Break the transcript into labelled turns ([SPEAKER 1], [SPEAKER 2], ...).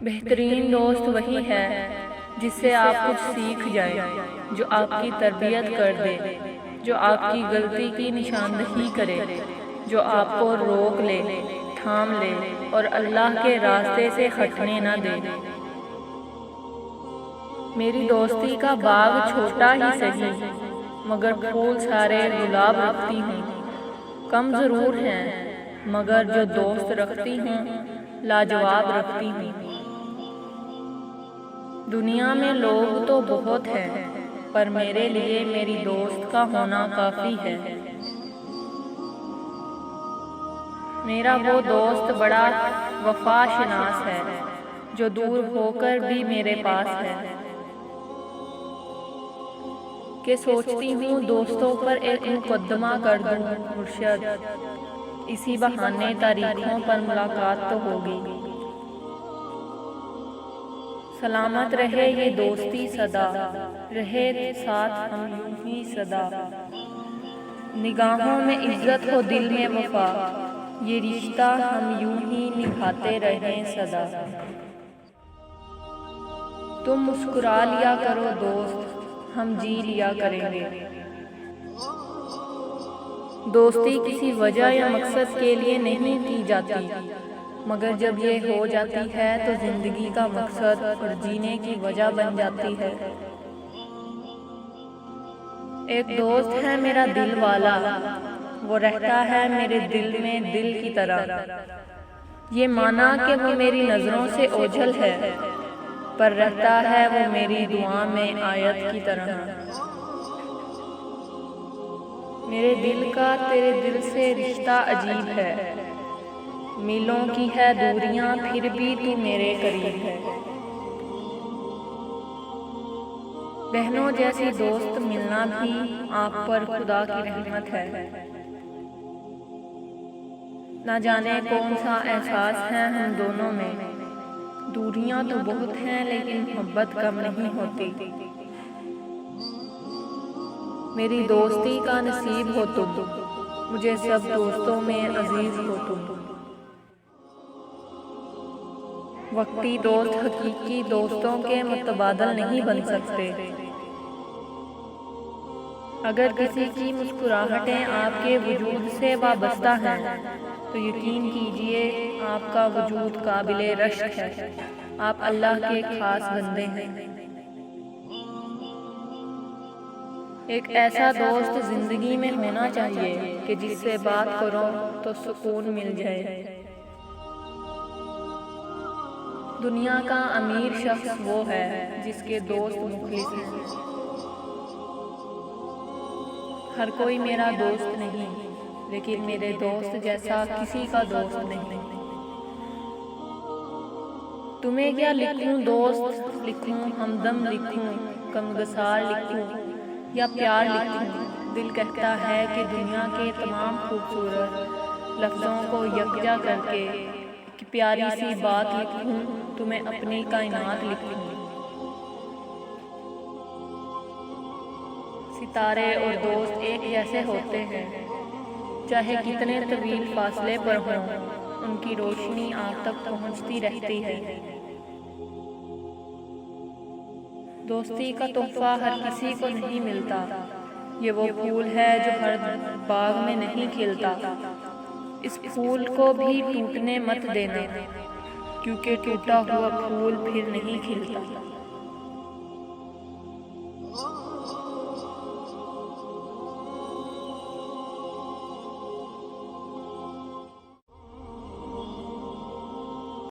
[SPEAKER 1] बेहतरीन दोस्त वही है जिससे आप कुछ सीख जाएं, जो आपकी तरबियत कर दे, जो आपकी गलती की निशानदही करे, जो आपको रोक ले, थाम ले और अल्लाह के रास्ते से हटने ना दे। मेरी दोस्ती का बाग छोटा ही सही, मगर फूल सारे गुलाब रखती हूँ। कम ज़रूर हैं, मगर जो दोस्त रखती हूँ लाजवाब रखती हूँ। दुनिया में लोग तो बहुत हैं, पर मेरे लिए मेरी दोस्त का होना काफ़ी है। मेरा वो दोस्त बड़ा वफा शनास है, जो दूर होकर भी मेरे पास है। कि सोचती हूँ दोस्तों पर एक मुकदमा कर दूँ मुर्शद, इसी बहाने तारीखों पर मुलाकात तो होगी। सलामत रहे ये दोस्ती सदा, रहे साथ हम यूं ही सदा। निगाहों में इज्जत हो दिल में वफा, ये रिश्ता हम यूं ही निभाते रहें सदा। तुम मुस्कुरा लिया करो दोस्त, हम जी लिया करेंगे। दोस्ती किसी वजह या मकसद के लिए नहीं की जाती, मगर जब ये हो जाती है तो जिंदगी का मकसद और जीने की वजह बन जाती है। एक दोस्त है मेरा दिल वाला, वो रहता है मेरे दिल में दिल की तरह। ये माना कि वो मेरी नज़रों से ओझल है, पर रहता है वो मेरी दुआ में आयत की तरह। मेरे दिल का तेरे दिल से रिश्ता अजीब है, मीलों की है दूरियां फिर भी तू मेरे करीब है। बहनों जैसी दोस्त मिलना भी आप पर खुदा की रहमत है। ना जाने कौन सा एहसास है हम दोनों में, दूरियां तो बहुत हैं लेकिन मोहब्बत कम नहीं होती। मेरी दोस्ती का नसीब हो तुम, मुझे सब दोस्तों में अजीज हो तुम। वक्ती दोस्त हकीकी दोस्तों के मुतबादल नहीं बन सकते। अगर किसी की मुस्कुराहटें आपके वजूद से वाबस्ता हैं, तो यकीन कीजिए आपका वजूद काबिले रश्क है, आप अल्लाह के खास बंदे हैं। एक ऐसा दोस्त जिंदगी में होना चाहिए कि जिससे बात करो तो सुकून मिल जाए। दुनिया का अमीर शख्स वो है जिसके दोस्त मुखलिस हैं। हर कोई मेरा दोस्त नहीं, लेकिन मेरे दोस्त जैसा किसी का दोस्त नहीं। तुम्हें क्या लिखूं दोस्त लिखूं, हमदम लिखूं, गमगसार लिखूं या प्यार लिखूं। दिल कहता है कि दुनिया के तमाम खूबसूरत लफ्ज़ों को यकजा करके एक प्यारी सी बात लिखूं, तुम्हें अपनी कायनात लिखूं। सितारे और दोस्त एक जैसे होते हैं, चाहे कितने तवील फासले पर हों, उनकी रोशनी आप तक पहुंचती रहती है। दोस्ती का तोहफा हर किसी को नहीं मिलता, ये वो फूल है जो हर बाग में नहीं खिलता। इस फूल को भी टूटने मत देना, क्योंकि टूटा हुआ फूल फिर नहीं खिलता।